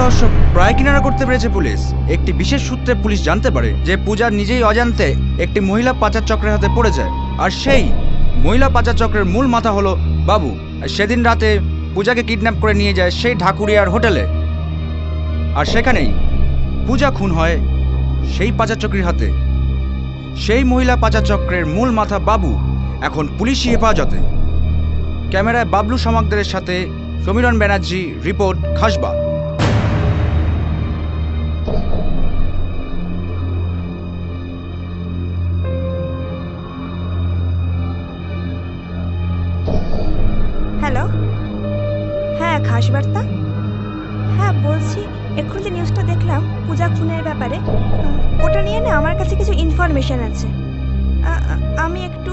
রহস্য প্রায় কিনারা করতে পেরেছে পুলিশ। একটি বিশেষ সূত্রে পুলিশ জানতে পারে যে পূজা নিজেই অজান্তে একটি মহিলা পাচার চক্রের হাতে পড়ে যায়, আর সেই মহিলা পাচার চক্রের মূল মাথা হলো বাবু। আর সেদিন রাতে পূজাকে কিডন্যাপ করে নিয়ে যায় সেই ঢাকুরিয়ার হোটেলে, আর সেখানেই পূজা খুন হয় সেই পাচার চক্রের হাতে। সেই মহিলা পাচার চক্রের মূল মাথা বাবু এখন পুলিশি হেফাজতে। ক্যামেরায় বাবলু সামাকদারের সাথে সমীরণ ব্যানার্জি, রিপোর্ট খাসবাগ। হ্যালো, হ্যাঁ খাসবার্তা। হ্যাঁ বলছি, এক্ষুনি যে নিউজটা দেখলাম পূজা খুনের ব্যাপারে, ওটা নিয়ে না আমার কাছে কিছু ইনফরমেশন আছে। আমি একটু